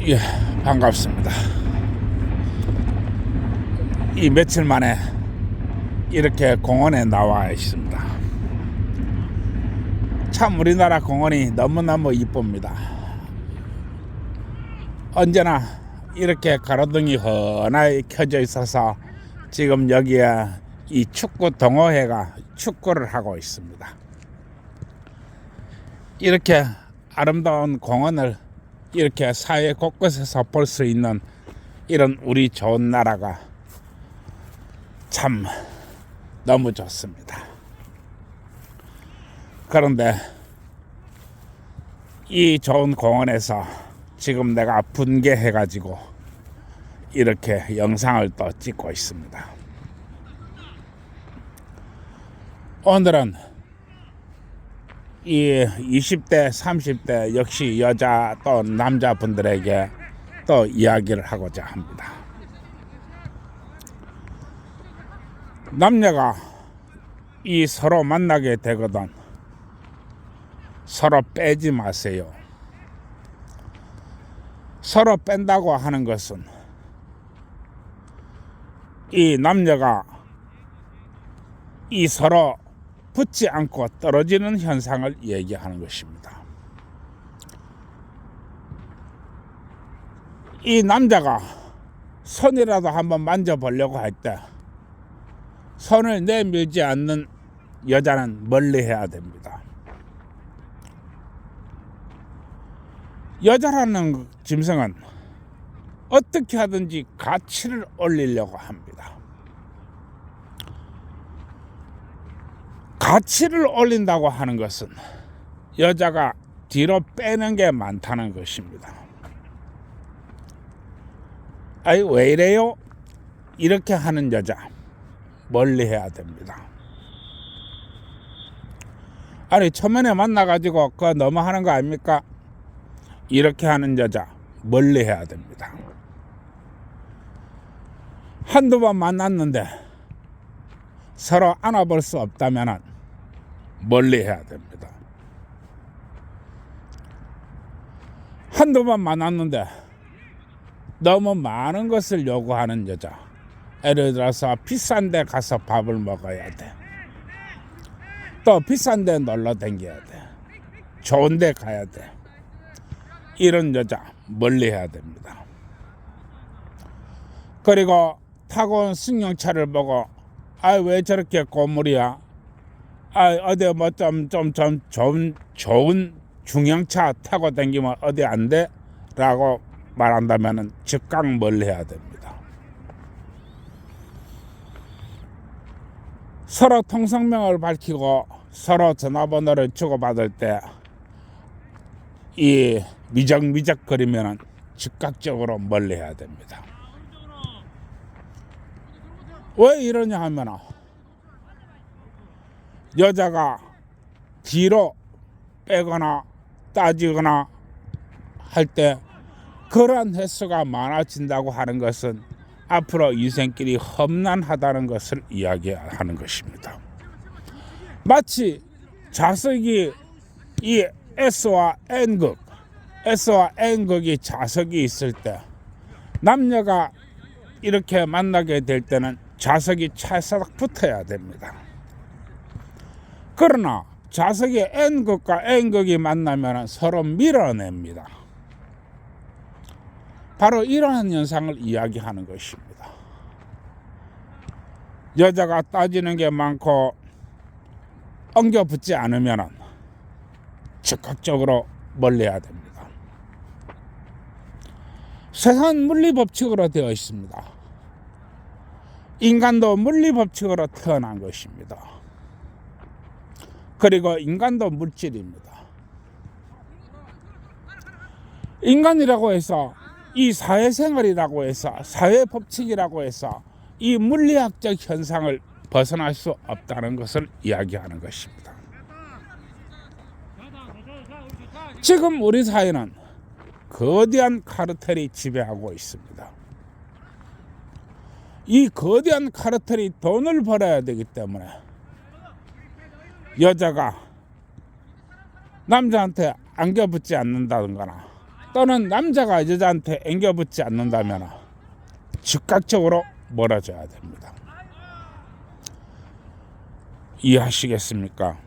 예, 반갑습니다. 이 며칠 만에 이렇게 공원에 나와 있습니다. 참 우리나라 공원이 너무너무 이쁩니다. 언제나 이렇게 가로등이 환하게 켜져 있어서 지금 여기에 이 축구 동호회가 축구를 하고 있습니다. 이렇게 아름다운 공원을 이렇게 사회 곳곳에서 볼 수 있는 이런 우리 좋은 나라가 참 너무 좋습니다. 그런데 이 좋은 공원에서 지금 내가 분개해가지고 이렇게 영상을 또 찍고 있습니다. 오늘은 이 20대, 30대 역시 여자 또 남자분들에게 또 이야기를 하고자 합니다. 남녀가 이 서로 만나게 되거든 서로 빼지 마세요. 서로 뺀다고 하는 것은 이 남녀가 이 서로 붙지 않고 떨어지는 현상을 얘기하는 것입니다. 이 남자가 손이라도 한번 만져보려고 할 때 손을 내밀지 않는 여자는 멀리해야 됩니다. 여자라는 짐승은 어떻게 하든지 가치를 올리려고 합니다. 가치를 올린다고 하는 것은 여자가 뒤로 빼는 게 많다는 것입니다. 아이 왜 이래요? 이렇게 하는 여자 멀리 해야 됩니다. 아니 초면에 만나가지고 그거 너무 하는 거 아닙니까? 이렇게 하는 여자 멀리 해야 됩니다. 한두 번 만났는데 서로 안아볼 수 없다면 멀리 해야 됩니다. 한두 번 만났는데 너무 많은 것을 요구하는 여자, 예를 들어서 비싼 데 가서 밥을 먹어야 돼. 또 비싼 데 놀러 다녀야 돼. 좋은 데 가야 돼. 이런 여자 멀리 해야 됩니다. 그리고 타고 온 승용차를 보고 왜 저렇게 고물이야? 어디 뭐 좀 좋은 중형차 타고 다니면 어디 안 돼? 라고 말한다면 즉각 멀리 해야 됩니다. 서로 통성명을 밝히고 서로 전화번호를 주고받을 때 이 미적거리면 즉각적으로 멀리 해야 됩니다. 왜 이러냐 하면 여자가 뒤로 빼거나 따지거나 할 때 그러한 횟수가 많아진다고 하는 것은 앞으로 인생길이 험난하다는 것을 이야기하는 것입니다. 마치 자석이 이 S와 N극이 자석이 있을 때 남녀가 이렇게 만나게 될 때는 자석이 찰싹 붙어야 됩니다. 그러나 자석이 N극과 N극이 만나면 서로 밀어냅니다. 바로 이러한 현상을 이야기하는 것입니다. 여자가 따지는 게 많고 엉겨붙지 않으면 즉각적으로 멀리해야 됩니다. 세상은 물리법칙으로 되어 있습니다. 인간도 물리법칙으로 태어난 것입니다. 그리고 인간도 물질입니다. 인간이라고 해서 이 사회생활이라고 해서 사회법칙이라고 해서 이 물리학적 현상을 벗어날 수 없다는 것을 이야기하는 것입니다. 지금 우리 사회는 거대한 카르텔이 지배하고 있습니다. 이 거대한 카르텔이 돈을 벌어야 되기 때문에 여자가 남자한테 안겨붙지 않는다거나 또는 남자가 여자한테 앵겨붙지 않는다면 즉각적으로 멀어져야 됩니다. 이해하시겠습니까?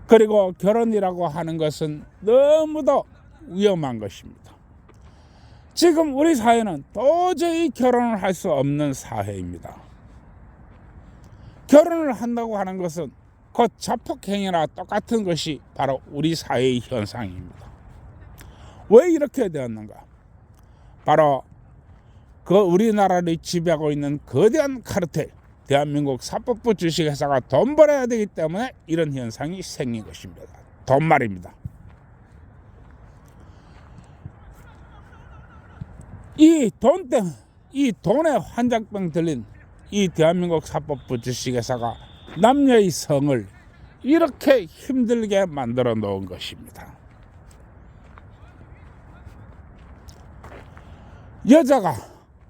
그리고 결혼이라고 하는 것은 너무도 위험한 것입니다. 지금 우리 사회는 도저히 결혼을 할 수 없는 사회입니다. 결혼을 한다고 하는 것은 곧 자폭행위나 똑같은 것이 바로 우리 사회의 현상입니다. 왜 이렇게 되었는가? 바로 그 우리나라를 지배하고 있는 거대한 카르텔, 대한민국 사법부 주식회사가 돈 벌어야 되기 때문에 이런 현상이 생긴 것입니다. 돈 말입니다. 이 돈에 환장병 들린 이 대한민국 사법부 주식회사가 남녀의 성을 이렇게 힘들게 만들어 놓은 것입니다. 여자가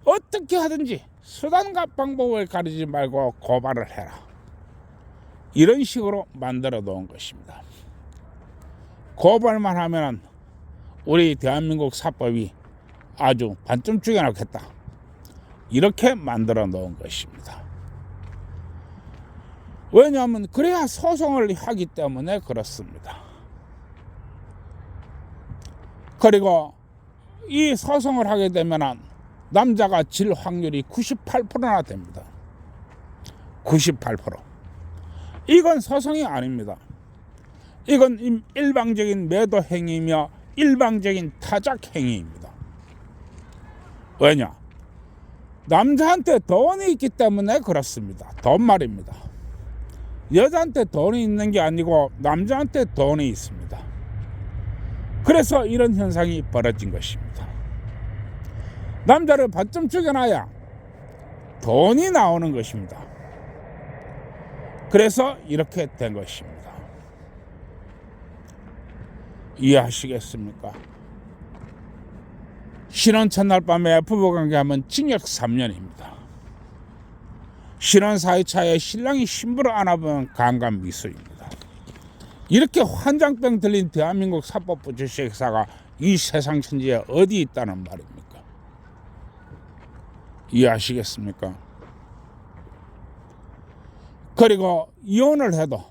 어떻게 하든지 수단과 방법을 가리지 말고 고발을 해라. 이런 식으로 만들어 놓은 것입니다. 고발만 하면 우리 대한민국 사법이 아주 반쯤 죽여놓겠다. 이렇게 만들어 놓은 것입니다. 왜냐하면 그래야 소송을 하기 때문에 그렇습니다. 그리고 이 소송을 하게 되면 남자가 질 확률이 98%나 됩니다. 98%. 이건 소송이 아닙니다. 이건 일방적인 매도 행위이며 일방적인 타작 행위입니다. 왜냐? 남자한테 돈이 있기 때문에 그렇습니다. 돈 말입니다. 여자한테 돈이 있는 게 아니고 남자한테 돈이 있습니다. 그래서 이런 현상이 벌어진 것입니다. 남자를 반쯤 죽여놔야 돈이 나오는 것입니다. 그래서 이렇게 된 것입니다. 이해하시겠습니까? 신혼 첫날 밤에 부부관계하면 징역 3년입니다. 신혼 4일차에 신랑이 신부를 안아보면 강간미수입니다. 이렇게 환장병 들린 대한민국 사법부 주식회사가 이 세상 천지에 어디 있다는 말입니까? 이해하시겠습니까? 그리고 이혼을 해도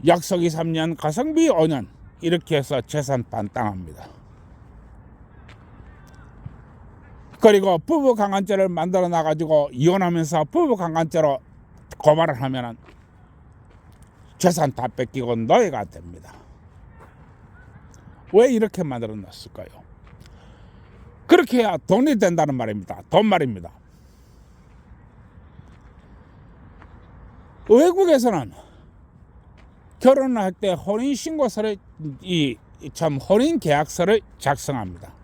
약속이 3년, 가성비 5년 이렇게 해서 재산 반땅합니다. 그리고 부부강간죄를 만들어 놔가지고 이혼하면서 부부강간죄로 고발을 하면 재산 다 뺏기고 노예가 됩니다. 왜 이렇게 만들어 놨을까요? 그렇게 해야 돈이 된다는 말입니다. 돈 말입니다. 외국에서는 결혼을 할 때 혼인신고서를 혼인계약서를 작성합니다.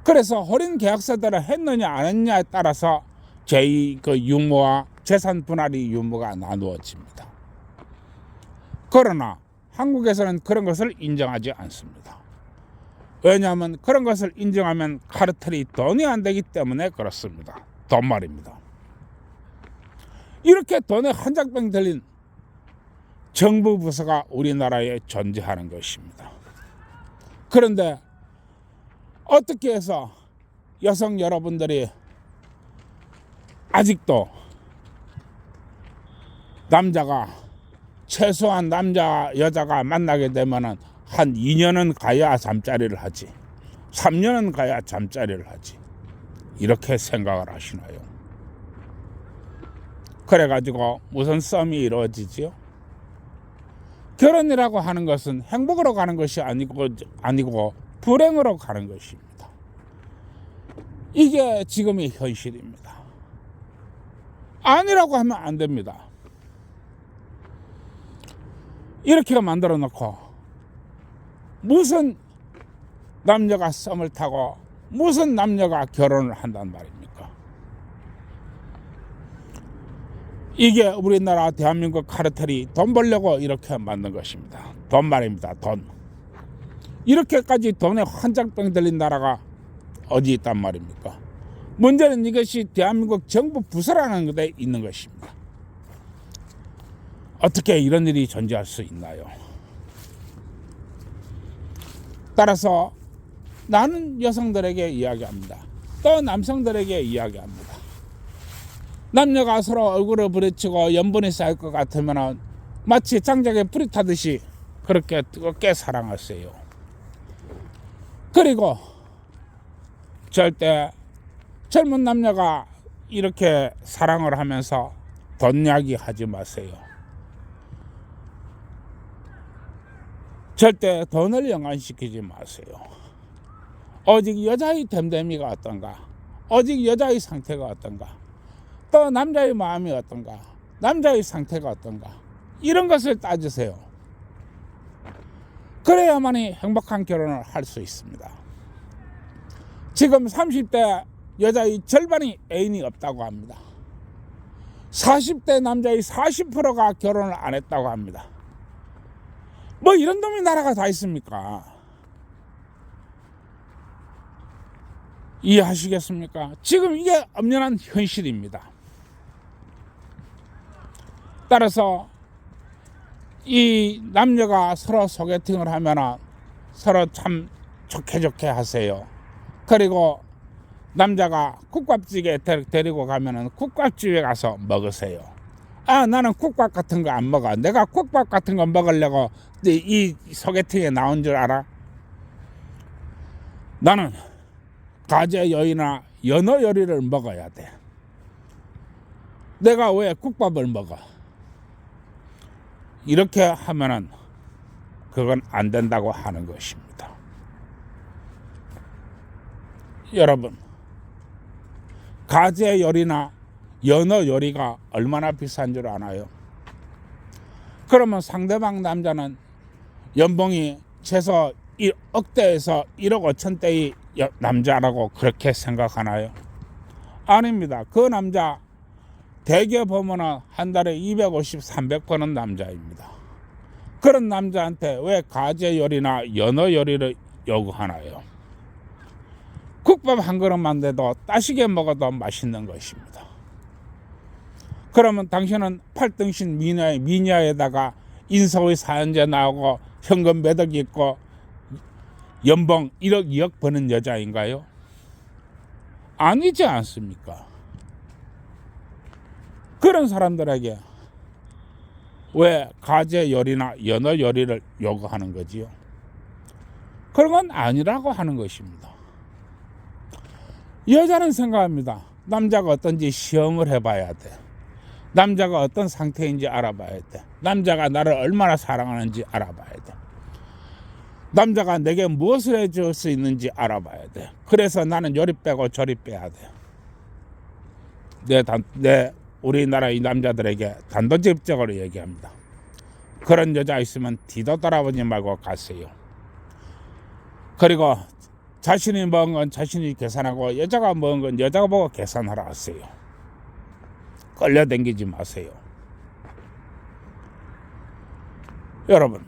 그래서 혼인계약서대로 했느냐 안 했느냐에 따라서 그 유무와 재산 분할이 유무가 나누어집니다. 그러나 한국에서는 그런 것을 인정하지 않습니다. 왜냐하면 그런 것을 인정하면 카르텔이 돈이 안 되기 때문에 그렇습니다. 돈 말입니다. 이렇게 돈에 한장병 들린 정부 부서가 우리나라에 존재하는 것입니다. 그런데 어떻게 해서 여성 여러분들이 아직도 최소한 여자가 만나게 되면 한 2년은 가야 잠자리를 하지, 3년은 가야 잠자리를 하지, 이렇게 생각을 하시나요? 그래가지고 무슨 싸움이 이루어지지요? 결혼이라고 하는 것은 행복으로 가는 것이 아니고 불행으로 가는 것입니다. 이게 지금의 현실입니다. 아니라고 하면 안 됩니다. 이렇게 만들어 놓고 무슨 남녀가 썸을 타고 무슨 남녀가 결혼을 한단 말입니까? 이게 우리나라 대한민국 카르텔이 돈 벌려고 이렇게 만든 것입니다. 돈 말입니다. 돈. 이렇게까지 돈에 환장병 들린 나라가 어디 있단 말입니까? 문제는 이것이 대한민국 정부 부서라는 데 있는 것입니다. 어떻게 이런 일이 존재할 수 있나요? 따라서 나는 여성들에게 이야기합니다. 또 남성들에게 이야기합니다. 남녀가 서로 얼굴을 부딪히고 염분이 쌓일 것 같으면 마치 장작에 불이 타듯이 그렇게 뜨겁게 사랑하세요. 그리고 절대 젊은 남녀가 이렇게 사랑을 하면서 돈 이야기 하지 마세요. 절대 돈을 연관시키지 마세요. 오직 여자의 됨됨이가 어떤가, 오직 여자의 상태가 어떤가, 또 남자의 마음이 어떤가, 남자의 상태가 어떤가, 이런 것을 따지세요. 그래야만이 행복한 결혼을 할 수 있습니다. 지금 30대 여자의 절반이 애인이 없다고 합니다. 40대 남자의 40%가 결혼을 안 했다고 합니다. 뭐 이런 놈이 나라가 다 있습니까? 이해하시겠습니까? 지금 이게 엄연한 현실입니다. 따라서 이 남녀가 서로 소개팅을 하면 서로 참 좋게 하세요. 그리고 남자가 국밥집에 데리고 가면은 국밥집에 가서 먹으세요. 아, 나는 국밥 같은 거 안 먹어. 내가 국밥 같은 거 먹으려고 이 소개팅에 나온 줄 알아? 나는 가재 여인이나 연어 요리를 먹어야 돼. 내가 왜 국밥을 먹어? 이렇게 하면은 그건 안 된다고 하는 것입니다. 여러분, 가재 요리나 연어 요리가 얼마나 비싼 줄 아나요? 그러면 상대방 남자는 연봉이 최소 1억대에서 1억 5천대의 남자라고 그렇게 생각하나요? 아닙니다. 그 남자 대개 보면 한 달에 250, 300 버는 남자입니다. 그런 남자한테 왜 가재 요리나 연어 요리를 요구하나요? 국밥 한 그릇만 돼도 따시게 먹어도 맛있는 것입니다. 그러면 당신은 8등신 미녀에다가 인서울 사연제 나오고 현금 몇억 있고 연봉 1억 2억 버는 여자인가요? 아니지 않습니까? 그런 사람들에게 왜 가재 요리나 연어 요리를 요구하는 거지요? 그런 건 아니라고 하는 것입니다. 여자는 생각합니다. 남자가 어떤지 시험을 해봐야 돼. 남자가 어떤 상태인지 알아봐야 돼. 남자가 나를 얼마나 사랑하는지 알아봐야 돼. 남자가 내게 무엇을 해줄 수 있는지 알아봐야 돼. 그래서 나는 요리 빼고 저리 빼야 돼. 우리나라 이 남자들에게 단도직입적으로 얘기합니다. 그런 여자 있으면 뒤도 돌아보지 말고 가세요. 그리고 자신이 먹은 건 자신이 계산하고 여자가 먹은 건 여자가 보고 계산하라 하세요. 끌려다니지 마세요. 여러분,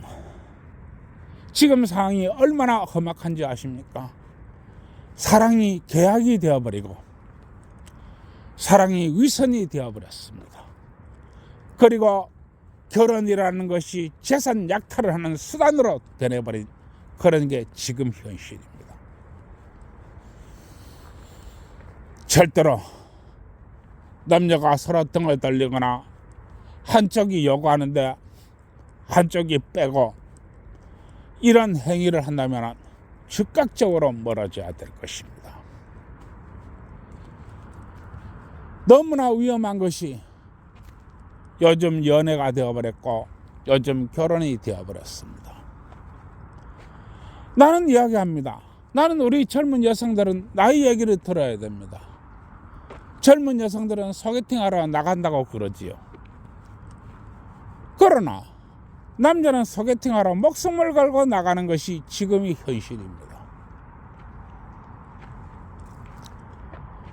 지금 상황이 얼마나 험악한지 아십니까? 사랑이 계약이 되어버리고 사랑이 위선이 되어버렸습니다. 그리고 결혼이라는 것이 재산 약탈을 하는 수단으로 변해버린 그런 게 지금 현실입니다. 절대로 남녀가 서로 등을 돌리거나 한쪽이 요구하는데 한쪽이 빼고 이런 행위를 한다면 즉각적으로 멀어져야 될 것입니다. 너무나 위험한 것이 요즘 연애가 되어버렸고 요즘 결혼이 되어버렸습니다. 나는 이야기합니다. 나는 우리 젊은 여성들은 나이 얘기를 들어야 됩니다. 젊은 여성들은 소개팅하러 나간다고 그러지요. 그러나 남자는 소개팅하러 목숨을 걸고 나가는 것이 지금의 현실입니다.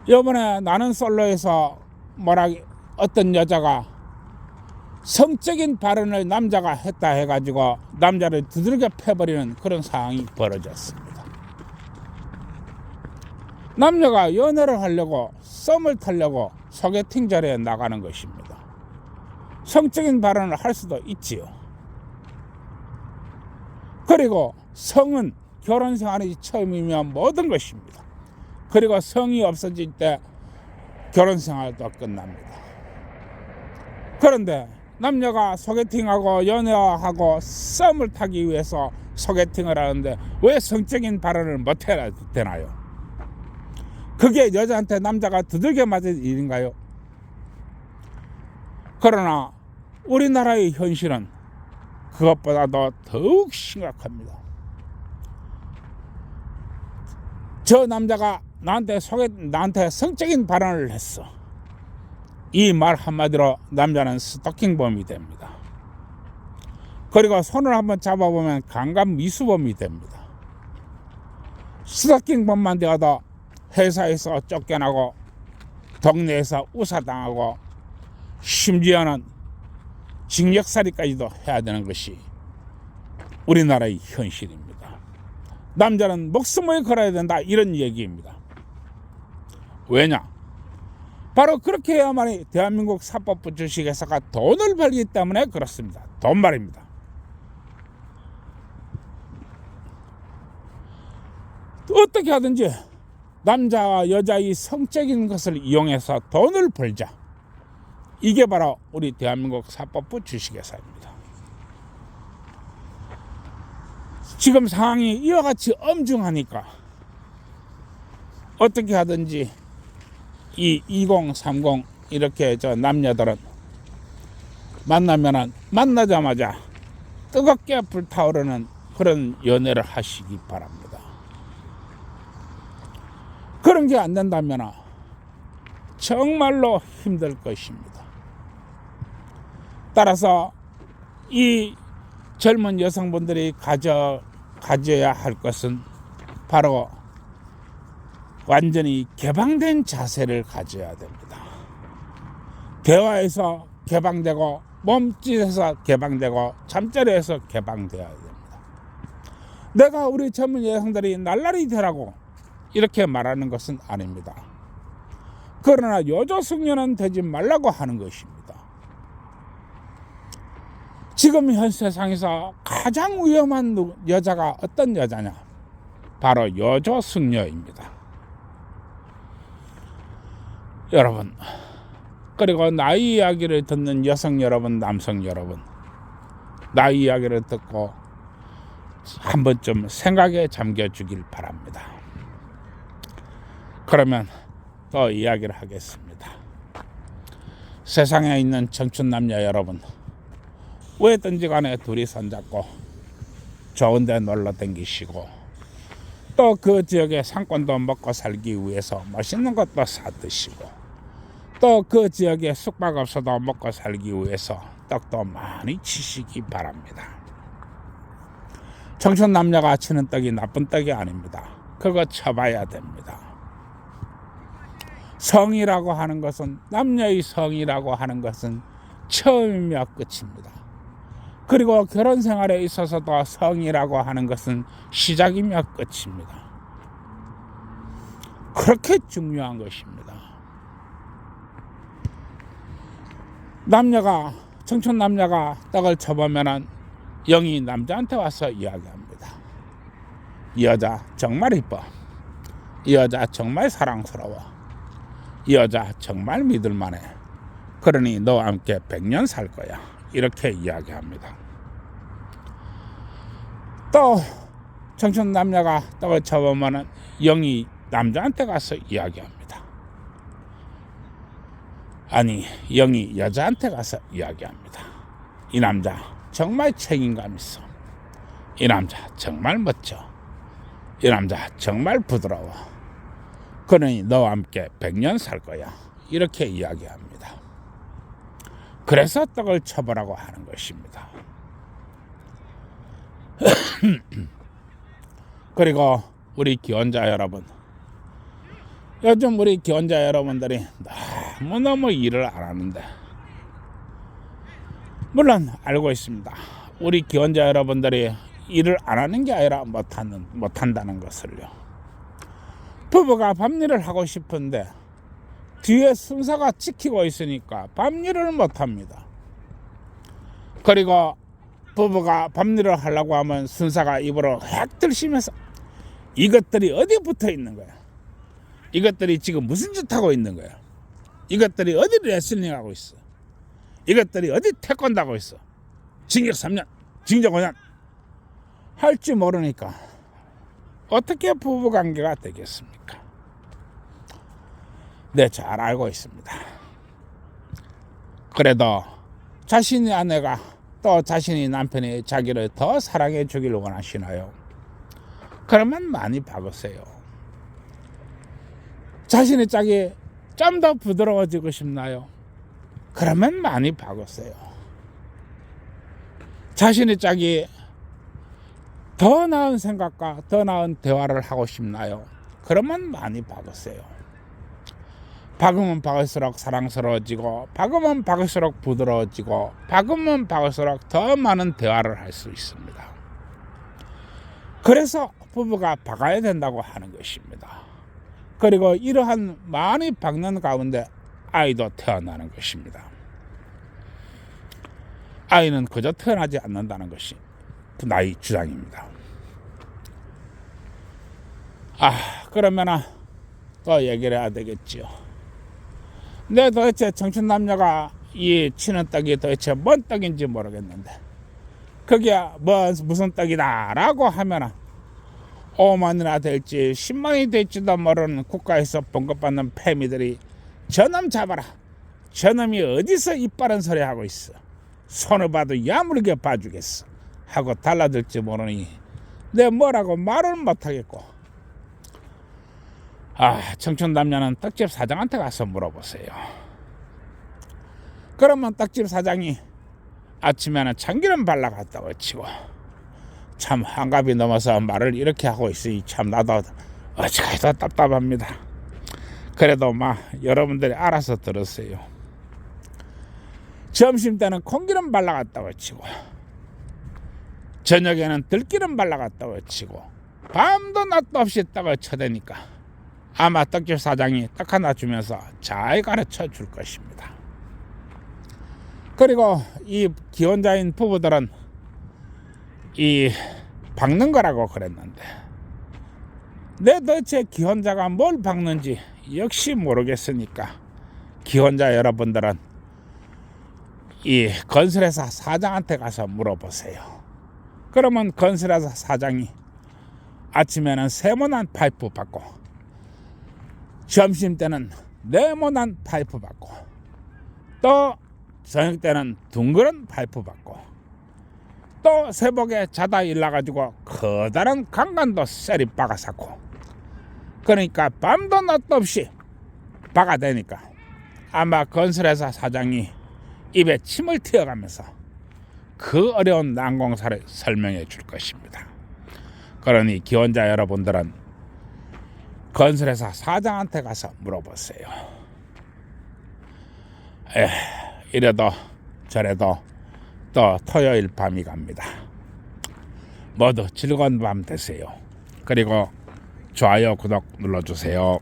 이번에 나는 솔로에서 어떤 여자가 성적인 발언을 남자가 했다 해가지고 남자를 두들겨 패버리는 그런 상황이 벌어졌습니다. 남녀가 연애를 하려고 썸을 타려고 소개팅 자리에 나가는 것입니다. 성적인 발언을 할 수도 있지요. 그리고 성은 결혼 생활이 처음이면 모든 것입니다. 그리고 성이 없어질 때 결혼 생활도 끝납니다. 그런데 남녀가 소개팅하고 연애하고 썸을 타기 위해서 소개팅을 하는데 왜 성적인 발언을 못해야 되나요? 그게 여자한테 남자가 두들겨 맞을 일인가요? 그러나 우리나라의 현실은 그것보다도 더욱 심각합니다. 저 남자가 나한테 성적인 발언을 했어. 이 말 한마디로 남자는 스토킹범이 됩니다. 그리고 손을 한번 잡아보면 강간 미수범이 됩니다. 스토킹범만 되어도 회사에서 쫓겨나고 동네에서 우사당하고 심지어는 징역살이까지도 해야 되는 것이 우리나라의 현실입니다. 남자는 목숨을 걸어야 된다, 이런 얘기입니다. 왜냐? 바로 그렇게 해야만이 대한민국 사법부 주식회사가 돈을 벌기 때문에 그렇습니다. 돈 말입니다. 어떻게 하든지 남자와 여자의 성적인 것을 이용해서 돈을 벌자. 이게 바로 우리 대한민국 사법부 주식회사입니다. 지금 상황이 이와 같이 엄중하니까 어떻게 하든지 이 2030 이렇게 저 남녀들은 만나자마자 뜨겁게 불타오르는 그런 연애를 하시기 바랍니다. 그런 게 안 된다면 정말로 힘들 것입니다. 따라서 이 젊은 여성분들이 가져야 할 것은 바로 완전히 개방된 자세를 가져야 됩니다. 대화에서 개방되고 몸짓에서 개방되고 잠자리에서 개방되어야 됩니다. 내가 우리 젊은 여성들이 날라리 되라고 이렇게 말하는 것은 아닙니다. 그러나 여조숙녀는 되지 말라고 하는 것입니다. 지금 현 세상에서 가장 위험한 여자가 어떤 여자냐? 바로 여조숙녀입니다. 여러분, 그리고 나이 이야기를 듣는 여성 여러분, 남성 여러분, 나이 이야기를 듣고 한 번쯤 생각에 잠겨주길 바랍니다. 그러면 또 이야기를 하겠습니다. 세상에 있는 청춘 남녀 여러분, 왜든지 간에 둘이 손잡고 좋은 데 놀러 다니시고 또 그 지역의 상권도 먹고 살기 위해서 맛있는 것도 사 드시고 또 그 지역에 숙박업소도 먹고 살기 위해서 떡도 많이 치시기 바랍니다. 청춘 남녀가 치는 떡이 나쁜 떡이 아닙니다. 그거 쳐봐야 됩니다. 성이라고 하는 것은, 남녀의 성이라고 하는 것은 처음이며 끝입니다. 그리고 결혼 생활에 있어서도 성이라고 하는 것은 시작이며 끝입니다. 그렇게 중요한 것입니다. 청춘 남녀가 떡을 쳐보면은 영이 남자한테 와서 이야기합니다. 이 여자 정말 이뻐. 이 여자 정말 사랑스러워. 이 여자 정말 믿을만해. 그러니 너와 함께 100년 살 거야. 이렇게 이야기합니다. 또 청춘 남녀가 떡을 쳐보면은 영이 남자한테 가서 이야기합니다. 아니, 영이 여자한테 가서 이야기합니다. 이 남자 정말 책임감 있어. 이 남자 정말 멋져. 이 남자 정말 부드러워. 그러니 너와 함께 100년 살 거야. 이렇게 이야기합니다. 그래서 떡을 쳐보라고 하는 것입니다. 그리고 우리 기혼자 여러분, 요즘 우리 기혼자 여러분들이 너무너무 일을 안 하는데, 물론 알고 있습니다. 우리 기혼자 여러분들이 일을 안 하는 게 아니라 못한다는 것을요. 부부가 밤일을 하고 싶은데 뒤에 순서가 지키고 있으니까 밤일을 못합니다. 그리고 부부가 법리를 하려고 하면 순사가 입으로 획 들시면서 이것들이 어디 붙어 있는 거야? 이것들이 지금 무슨 짓 하고 있는 거야? 이것들이 어디 레슬링 하고 있어? 이것들이 어디 태권도 하고 있어? 징역 3년, 징역 5년 할지 모르니까 어떻게 부부관계가 되겠습니까? 네, 잘 알고 있습니다. 그래도 자신의 아내가 또 자신의 남편이 자기를 더 사랑해 주길 원하시나요? 그러면 많이 박으세요. 자신의 짝이 좀 더 부드러워지고 싶나요? 그러면 많이 박으세요. 자신의 짝이 더 나은 생각과 더 나은 대화를 하고 싶나요? 그러면 많이 박으세요. 박으면 박을수록 사랑스러워지고 박으면 박을수록 부드러워지고 박으면 박을수록 더 많은 대화를 할 수 있습니다. 그래서 부부가 박아야 된다고 하는 것입니다. 그리고 이러한 많이 박는 가운데 아이도 태어나는 것입니다. 아이는 그저 태어나지 않는다는 것이 나의 주장입니다. 그러면 또 얘기를 해야 되겠지요. 근데 도대체 청춘 남녀가 이 치는 떡이 도대체 뭔 떡인지 모르겠는데 그게 무슨 떡이다 라고 하면 5만이나 될지 10만이 될지도 모르는 국가에서 봉급받는 패미들이 저놈 잡아라, 저놈이 어디서 이빠른 소리 하고 있어, 손을 봐도 야무르게 봐주겠어 하고 달라들지 모르니 내 뭐라고 말을 못하겠고, 청춘 남녀는 떡집 사장한테 가서 물어보세요. 그러면 떡집 사장이 아침에는 참기름 발라갔다고 치고 참 환갑이 넘어서 말을 이렇게 하고 있으니 참 나도 어찌가도 답답합니다. 그래도 여러분들이 알아서 들으세요. 점심때는 콩기름 발라갔다고 치고 저녁에는 들기름 발라갔다고 치고 밤도 낮도 없이 떡을 쳐대니까 아마 떡집 사장이 떡 하나 주면서 잘 가르쳐 줄 것입니다. 그리고 이 기혼자인 부부들은 이 박는 거라고 그랬는데 내 도대체 기혼자가 뭘 박는지 역시 모르겠으니까 기혼자 여러분들은 이 건설회사 사장한테 가서 물어보세요. 그러면 건설회사 사장이 아침에는 세모난 파이프 받고 점심때는 네모난 파이프 받고 또 저녁때는 둥그런 파이프 받고 또 새벽에 자다 일어나가지고 커다란 강간도 쎄리 박아사고 그러니까 밤도 낮도 없이 박아대니까 아마 건설회사 사장이 입에 침을 튀어가면서 그 어려운 난공사를 설명해 줄 것입니다. 그러니 기혼자 여러분들은 건설회사 사장한테 가서 물어보세요. 이래도 저래도 또 토요일 밤이 갑니다. 모두 즐거운 밤 되세요. 그리고 좋아요, 구독 눌러주세요.